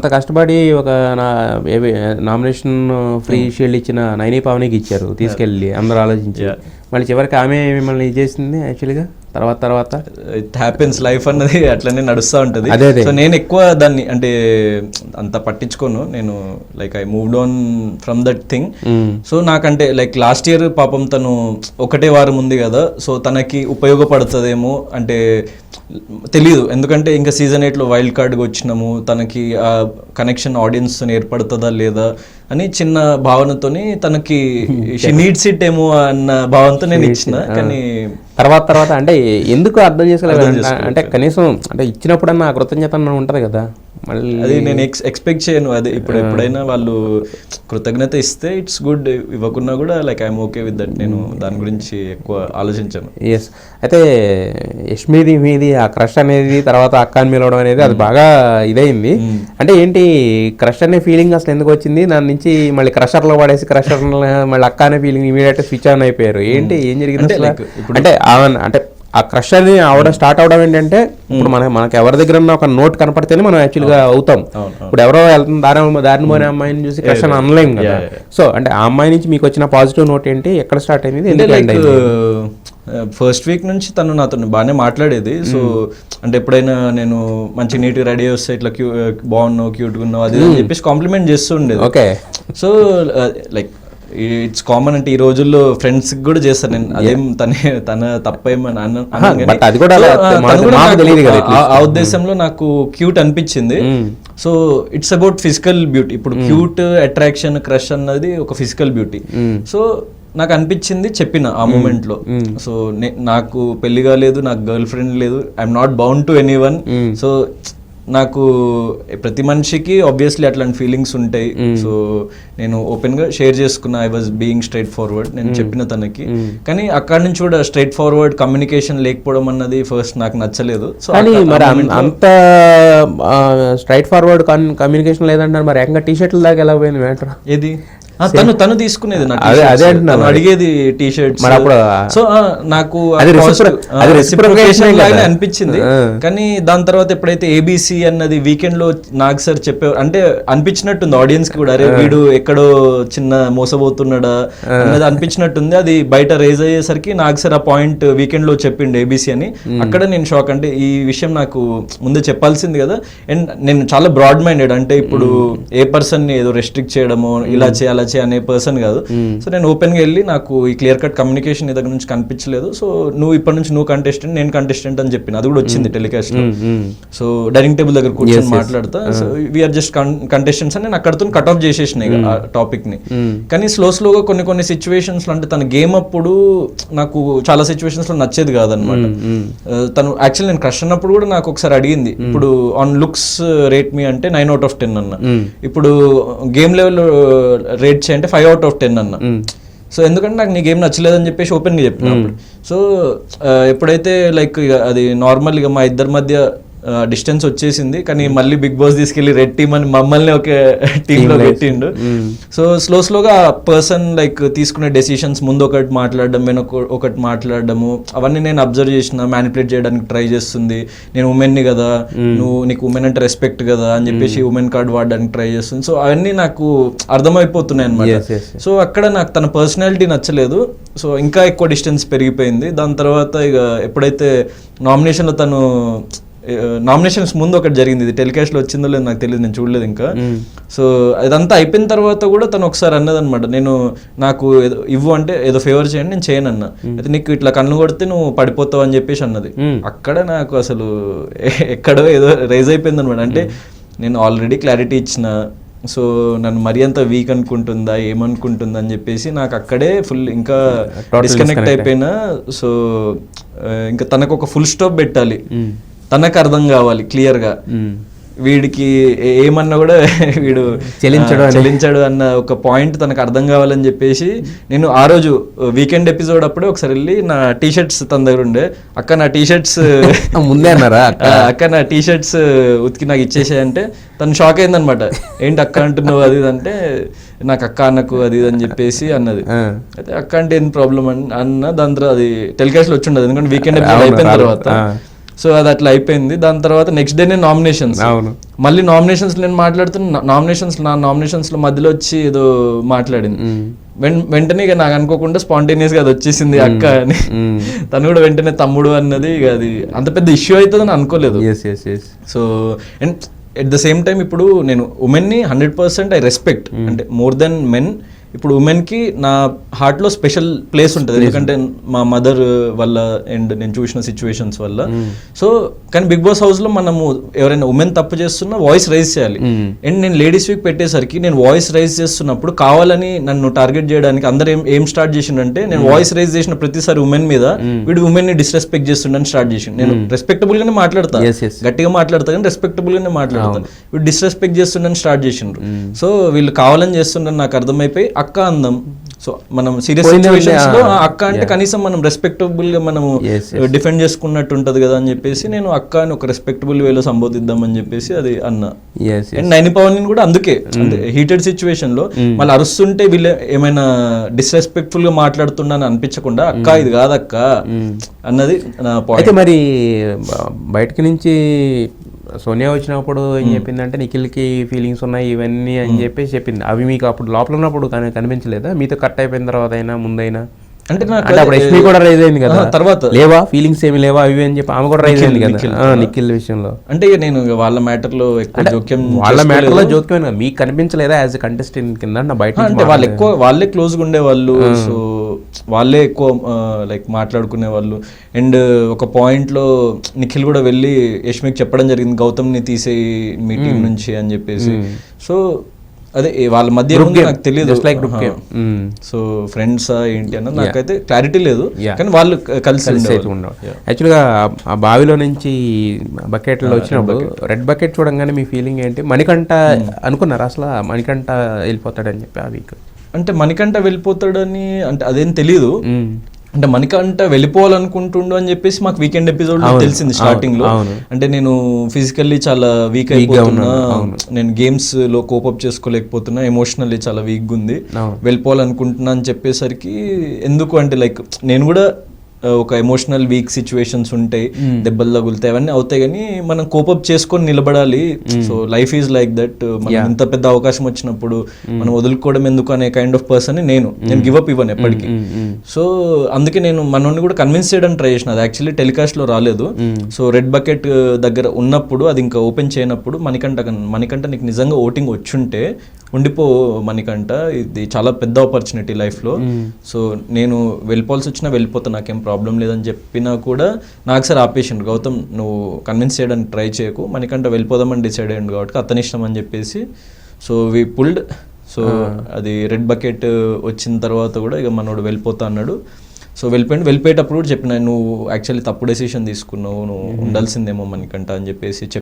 అంత కష్టపడి ఒక నామినేషన్ ఫ్రీ షీల్డ్ ఇచ్చిన నైని పావనికి ఇచ్చారు తీసుకెళ్ళి అందరూ ఆలోచించి, మళ్ళీ చివరికి ఆమె మిమ్మల్ని ఇది చేసింది యాక్చువల్గా తర్వాత ఇట్ హ్యాపెన్స్, లైఫ్ అన్నది అట్లనే నడుస్తూ ఉంటుంది. సో నేను ఎక్కువ దాన్ని అంటే అంత పట్టించుకోను, నేను like I moved on from that thing. So నాకంటే లైక్ లాస్ట్ ఇయర్ పాపం తను ఒకటే వారం ఉంది కదా, సో తనకి ఉపయోగపడుతుందేమో అంటే తెలీదు, ఎందుకంటే ఇంకా సీజన్ 8లో వైల్డ్ కార్డ్గా వచ్చినాము, తనకి ఆ కనెక్షన్ ఆడియన్స్ ఏర్పడుతుందా లేదా అని చిన్న భావనతోని తనకి షీ నీడ్స్ ఇట్ ఏమో అన్న భావనతో నేను ఇచ్చిన. కానీ తర్వాత అంటే ఎందుకు అర్థం చేసుకోలేదు అంటే కనీసం అంటే ఇచ్చినప్పుడన్నా ఆ కృతజ్ఞత ఉంటుంది కదా, మళ్ళీ అది నేను ఎక్స్పెక్ట్ చేయను. అది ఇప్పుడు ఎప్పుడైనా వాళ్ళు కృతజ్ఞత ఇస్తే ఇట్స్ గుడ్, ఇవ్వకున్నా కూడా like I'm okay with that. నేను దాని గురించి ఎక్కువ ఆలోచించాను. ఎస్. అయితే యష్మిది మీది ఆ క్రష్ అనేది తర్వాత అక్క అని పిలవడం అనేది అది బాగా ఇదైంది. అంటే ఏంటి క్రష్ అనే ఫీలింగ్ అసలు ఎందుకు వచ్చింది? దాని నుంచి మళ్ళీ క్రషర్లో పడేసి క్రషర్ మళ్ళీ అక్క అనే ఫీలింగ్ ఇమీడియట్ స్విచ్ ఆన్ అయిపోయారు. ఏంటి ఏం జరిగింది అంటే అంటే ఆ క్రష్ అని అవడం స్టార్ట్ అవడం ఏంటంటే ఇప్పుడు మనకి ఎవరి దగ్గర ఉన్న ఒక నోట్ కనపడితేనే మనం యాక్చువల్గా అవుతాం. ఇప్పుడు ఎవరో వెళ్తున్న దారిని పోయిన అమ్మాయిని చూసి క్రష్ అని అనలేం కదా. సో అంటే ఆ అమ్మాయి నుంచి మీకు వచ్చిన పాజిటివ్ నోట్ ఏంటి, ఎక్కడ స్టార్ట్ అయింది? ఫస్ట్ వీక్ నుంచి తను నాతో బాగానే మాట్లాడేది. సో అంటే ఎప్పుడైనా నేను మంచి నీట్గా రెడీ వస్తే ఇట్లా బాగున్నావు, క్యూట్గా ఉన్నావు అది అని చెప్పేసి కాంప్లిమెంట్ చేస్తూ ఉండేది. Okay. So like it's common అంటే ఈ రోజుల్లో ఫ్రెండ్స్ కూడా చేస్తాను నేను, అదేం తన తప్పేమని ఆ ఉద్దేశంలో నాకు క్యూట్ అనిపించింది. So it's about physical beauty. ఇప్పుడు క్యూట్, అట్రాక్షన్, క్రష్ అన్నది ఒక ఫిజికల్ బ్యూటీ. సో నాకు అనిపించింది చెప్పిన ఆ మూమెంట్ లో. సో నాకు పెళ్లి కాలేదు, నాకు గర్ల్ ఫ్రెండ్ లేదు, I'm not bound to anyone. So నాకు ప్రతి మనిషికి ఆబ్వియస్లీ అట్లాంటి ఫీలింగ్స్ ఉంటాయి. సో నేను ఓపెన్ గా షేర్ చేసుకున్నా, I was being straight forward. నేను చెప్పిన తనకి, కానీ అక్కడ నుంచి కూడా స్ట్రైట్ ఫార్వర్డ్ కమ్యూనికేషన్ లేకపోవడం అన్నది ఫస్ట్ నాకు నచ్చలేదు. సో అంత స్ట్రైట్ ఫార్వర్డ్ కమ్యూనికేషన్ లేదంటారు, మరి ఏకంగా టీ షర్ట్ల దాకా ఎలా పోయింది మ్యాటర్? ఏది తను తీసుకునేది అడిగేది టీ షర్ట్స్. సో నాకు అనిపించింది. కానీ దాని తర్వాత ఎప్పుడైతే ఏబిసి అన్నది వీకెండ్ లో నాగ్ సార్ చెప్పే అంటే అనిపించినట్టుంది ఆడియన్స్ కి కూడా, అరే వీడు ఎక్కడో చిన్న మోసపోతున్నాడా అన్నది అనిపించినట్టుంది. అది బయట రేజ్ అయ్యేసరికి నాగ్ సార్ ఆ పాయింట్ వీకెండ్ లో చెప్పిండు ఏబిసి అని. అక్కడ నేను షాక్, అంటే ఈ విషయం నాకు ముందే చెప్పాల్సింది కదా. అండ్ నేను చాలా బ్రాడ్ మైండెడ్, అంటే ఇప్పుడు ఏ పర్సన్ ని ఏదో రెస్ట్రిక్ట్ చేయడమో ఇలా చేయాలి అనే పర్సన్ కాదు. సో నేను ఓపెన్ గా వెళ్ళి నాకు ఈ క్లియర్ కట్ కమ్యూనికేషన్ నీ దగ్గర నుంచి కనిపించలేదు, సో నువ్వు ఇప్పటి నుంచి నువ్వు కంటెస్టెంట్, నేను కంటెస్టెంట్ అని చెప్పిన. అది కూడా వచ్చింది టెలికాస్ట్ లో. సో డైనింగ్ టేబుల్ దగ్గర కూర్చొని మాట్లాడతా, సో వీఆర్ జస్ట్ కంటెస్టెంట్స్ అని నేను అక్కడతో కట్ ఆఫ్ చేసేసినాయి ఆ టాపిక్ ని. కానీ స్లోగా కొన్ని సిచ్యువేషన్స్ లో, అంటే తన గేమ్ అప్పుడు నాకు చాలా సిచ్యువేషన్స్ లో నచ్చేది కాదనమాట. తను యాక్చువల్లీ నేను క్రష్ అన్నప్పుడు కూడా నాకు ఒకసారి అడిగింది, ఇప్పుడు ఆన్ లుక్స్ రేట్ మీ అంటే 9 out of 10 అన్న, ఇప్పుడు గేమ్ లెవెల్ రేట్ చేయంటే 5 out of 10 అన్న. సో ఎందుకంటే నాకు నీ గేమ్ నచ్చలేదని చెప్పేసి ఓపెన్గా చెప్పినప్పుడు. సో ఎప్పుడైతే లైక్ అది నార్మల్ ఇక మా ఇద్దరి మధ్య డిస్టెన్స్ వచ్చేసింది, కానీ మళ్ళీ బిగ్ బాస్ తీసుకెళ్లి రెడ్ టీమ్ అని మమ్మల్ని ఒక టీమ్ లో పెట్టిండు. సో స్లోగా పర్సన్ లైక్ తీసుకునే డెసిషన్స్, ముందు ఒకటి మాట్లాడడం, వెనక ఒకటి మాట్లాడడము, అవన్నీ నేను అబ్జర్వ్ చేసిన. మ్యానిపులేట్ చేయడానికి ట్రై చేస్తుంది, నేను ఉమెన్ ని కదా, నీకు ఉమెన్ అంటే రెస్పెక్ట్ కదా అని చెప్పేసి ఉమెన్ కార్డ్ వాడడానికి ట్రై చేస్తుంది. సో అవన్నీ నాకు అర్థమైపోతున్నాయి అనమాట. సో అక్కడ నాకు తన పర్సనాలిటీ నచ్చలేదు. సో ఇంకా ఎక్కువ డిస్టెన్స్ పెరిగిపోయింది. దాని తర్వాత ఇక ఎప్పుడైతే నామినేషన్లో తను నామినేషన్స్ ముందు ఒకటి జరిగింది, ఇది టెలికాస్ట్ లో వచ్చిందో లేదు నాకు తెలియదు, నేను చూడలేదు ఇంకా. సో అదంతా అయిపోయిన తర్వాత కూడా తను ఒకసారి అన్నదనమాట, నేను నాకు ఇవ్వు అంటే ఏదో ఫేవర్ చేయండి, నేను చేయను అన్న. అయితే నీకు ఇట్లా కన్ను కొడితే నువ్వు పడిపోతావు అని చెప్పేసి అన్నది. అక్కడ నాకు అసలు ఎక్కడో ఏదో రైజ్ అయిపోయింది అనమాట. అంటే నేను ఆల్రెడీ క్లారిటీ ఇచ్చిన, సో నన్ను మరీ అంత వీక్ అనుకుంటుందా ఏమనుకుంటుందా అని చెప్పేసి నాకు అక్కడే ఫుల్ ఇంకా డిస్కనెక్ట్ అయిపోయినా. సో ఇంకా తనకు ఒక ఫుల్ స్టాప్ పెట్టాలి, తనకు అర్థం కావాలి క్లియర్గా, వీడికి ఏమన్నా కూడా వీడు చెల్లించాడు అన్న ఒక పాయింట్ తనకు అర్థం కావాలని చెప్పేసి నేను ఆ రోజు వీకెండ్ ఎపిసోడ్ అప్పుడే ఒకసారి వెళ్ళి నా టీ షర్ట్స్ తన దగ్గర ఉండే, అక్క నా టీ షర్ట్స్ ముందే అన్నారా, అక్క నా టీ షర్ట్స్ ఉతికి నాకు ఇచ్చేసాయంటే తను షాక్ అయిందనమాట. ఏంటి అక్క అంటున్నావు అది అంటే, నాకు అక్క అన్నకు అది అని చెప్పేసి అన్నది. అయితే అక్క అంటే ఏం ప్రాబ్లం అన్న, దాని తర్వాత అది టెలికాస్ట్ లో వచ్చి ఉండదు, ఎందుకంటే వీకెండ్ ఎపిసోడ్ అయిపోయిన తర్వాత. సో అది అట్లా అయిపోయింది. దాని తర్వాత నెక్స్ట్ డేనే నామినేషన్స్. అవును. మళ్ళీ నామినేషన్స్ నేను మాట్లాడుతున్నా, నామినేషన్స్ లో మధ్యలో వచ్చి ఏదో మాట్లాడింది. వెంటనే ఇక నాకు అనుకోకుండా స్పాంటేనియస్ గా అది వచ్చేసింది అక్క అని. తను కూడా వెంటనే తమ్ముడు అన్నది ఇక అది అంత పెద్ద ఇష్యూ అవుతుందని అనుకోలేదు. So and at the same time ఇప్పుడు నేను ఉమెన్ని 100% ఐ రెస్పెక్ట్, అంటే మోర్ దెన్ మెన్. ఇప్పుడు ఉమెన్కి నా హార్ట్లో స్పెషల్ ప్లేస్ ఉంటుంది, ఎందుకంటే మా మదర్ వల్ల అండ్ నేను చూసిన సిచ్యువేషన్స్ వల్ల. సో కానీ బిగ్ బాస్ హౌస్లో మనము ఎవరైనా ఉమెన్ తప్పు చేస్తున్నా వాయిస్ రైజ్ చేయాలి. అండ్ నేను లేడీస్ వీక్ పెట్టేసరికి నేను వాయిస్ రైజ్ చేస్తున్నప్పుడు కావాలని నన్ను టార్గెట్ చేయడానికి అందరూ ఏం స్టార్ట్ చేసిండంటే, నేను వాయిస్ రైజ్ చేసిన ప్రతిసారి ఉమెన్ మీద వీడు ఉమెన్ ని డిస్రెస్పెక్ట్ చేస్తుండని స్టార్ట్ చేసిండు. నేను రెస్పెక్టబుల్ గానే మాట్లాడతా, గట్టిగా మాట్లాడతా కానీ రెస్పెక్టబుల్ గానే మాట్లాడతాను. వీడు డిస్రెస్పెక్ట్ చేస్తుండని స్టార్ట్ చేసిండ్రు. సో వీళ్ళు కావాలని చేస్తుండని నాకు అర్థమైపోయి అక్క అందం. సో మనం సీరియస్ సిచ్యువేషన్స్ లో అక్క అంటే కనీసం మనం రెస్పెక్టబుల్ గా మనము డిఫెండ్ చేసుకున్నట్టు ఉంటది కదా అని చెప్పేసి నేను అక్క అని ఒక రెస్పెక్టబుల్ వేలో సంబోధిద్దాం అని చెప్పేసి అది అన్న. అండ్ నైని పవన్ కూడా అందుకే హీటెడ్ సిచ్యువేషన్ లో మళ్ళీ అరుస్తుంటే వీళ్ళు ఏమైనా డిస్రెస్పెక్ట్ఫుల్ గా మాట్లాడుతున్నాను అనిపించకుండా అక్క ఇది కాదక్క అన్నది నా పాయింట్. అయితే మరి బయటకి నుంచి సోనియా వచ్చినప్పుడు ఏం చెప్పిందంటే నిఖిల్కి ఫీలింగ్స్ ఉన్నాయి ఇవన్నీ అని చెప్పేసి చెప్పింది. అవి మీకు అప్పుడు లోపల ఉన్నప్పుడు కనిపించలేదా? మీతో కట్ అయిపోయిన తర్వాత అయినా ముందైనా? అంటే అప్పుడు యష్మి కూడా రైజ్ అయింది కదా తర్వాత, లేవా ఫీలింగ్స్ ఏమి లేవా అవి అని చెప్పి ఆమె కూడా రైజ్ అయింది కదా నిఖిల్ విషయంలో. అంటే నేను వాళ్ళ మ్యాటర్ లో ఎక్కువ జోక్యం, వాళ్ళ మ్యాటర్ లో జోక్యం మీకు కనిపించలేదా యాజ్ ఎ కంటెస్టెంట్ కింద? నా బయట అంటే వాళ్ళే క్లోజ్ గా ఉండేవాళ్ళు, సో వాళ్ళే ఎక్కువ లైక్ మాట్లాడుకునే వాళ్ళు. అండ్ ఒక పాయింట్ లో నిఖిల్ కూడా వెళ్ళి యష్మికి చెప్పడం జరిగింది గౌతమ్ ని తీసేయి మీ టీం నుంచి అని చెప్పేసి. సో అదే వాళ్ళ మధ్య నాకు తెలియదు, సో ఫ్రెండ్స్ ఏంటి అన్నది నాకైతే క్లారిటీ లేదు, కానీ వాళ్ళు కలిసి యాక్చువల్గా ఆ బావిలో నుంచి బకెట్ లో వచ్చినప్పుడు రెడ్ బకెట్ చూడంగానే మీ ఫీలింగ్ ఏంటి? మణికంఠ అనుకున్నారా అసలు మణికంఠ వెళ్ళిపోతాడని చెప్పి ఆ వీక్? అంటే మణికంఠ వెళ్ళిపోతాడని అంటే అదేం తెలీదు. అంటే మణికంఠ వెళ్ళిపోవాలనుకుంటుండు అని చెప్పేసి మాకు వీకెండ్ ఎపిసోడ్ లో తెలిసింది స్టార్టింగ్ లో. అంటే నేను ఫిజికల్లీ చాలా వీక్ అయిపోతున్నా, నేను గేమ్స్ లో కోపప్ చేసుకోలేకపోతున్నా, ఎమోషనల్లీ చాలా వీక్ ఉంది, వెళ్ళిపోవాలనుకుంటున్నా అని చెప్పేసరికి ఎందుకు అంటే లైక్ నేను కూడా ఒక ఎమోషనల్ వీక్ సిచ్యువేషన్స్ ఉంటాయి, దెబ్బలు తగులుతాయి, అవన్నీ అవుతాయి, కానీ మనం కోపప్ చేసుకొని నిలబడాలి. So life is like that. మనం ఇంత పెద్ద అవకాశం వచ్చినప్పుడు మనం వదులుకోవడం ఎందుకు అనే కైండ్ ఆఫ్ పర్సన్ నేను గివ్ అప్ ఇవ్వను ఎప్పటికీ. సో అందుకే నేను మనోని కూడా కన్విన్స్ చేయడానికి ట్రై చేసిన. అది యాక్చువల్లీ టెలికాస్ట్ లో రాలేదు. సో రెడ్ బకెట్ దగ్గర ఉన్నప్పుడు అది ఇంకా ఓపెన్ చేయనప్పుడు మణికంఠ నీకు నిజంగా ఓటింగ్ వచ్చుంటే ఉండిపో మణికంఠ, ఇది చాలా పెద్ద ఆపర్చునిటీ లైఫ్లో. సో నేను వెళ్ళిపోవాల్సి వచ్చినా వెళ్ళిపోతా, నాకేం ప్రాబ్లం లేదని చెప్పినా కూడా నాకు సార్ ఆపేసిండు, గౌతమ్ నువ్వు కన్విన్స్ చేయడానికి ట్రై చేయకు, మణికంఠ వెళ్ళిపోదామని డిసైడ్ అయ్యిండు కాబట్టి అతని ఇష్టం అని చెప్పేసి. So we pulled. సో అది రెడ్ బకెట్ వచ్చిన తర్వాత కూడా ఇక మనోడు వెళ్ళిపోతా అన్నాడు. సో వెళ్ళిపోయేటప్పుడు కూడా చెప్పిన, నువ్వు యాక్చువల్లీ తప్పు డెసిషన్ తీసుకున్నావు, నువ్వు ఉండాల్సిందేమో మణికంఠ అని చెప్పేసి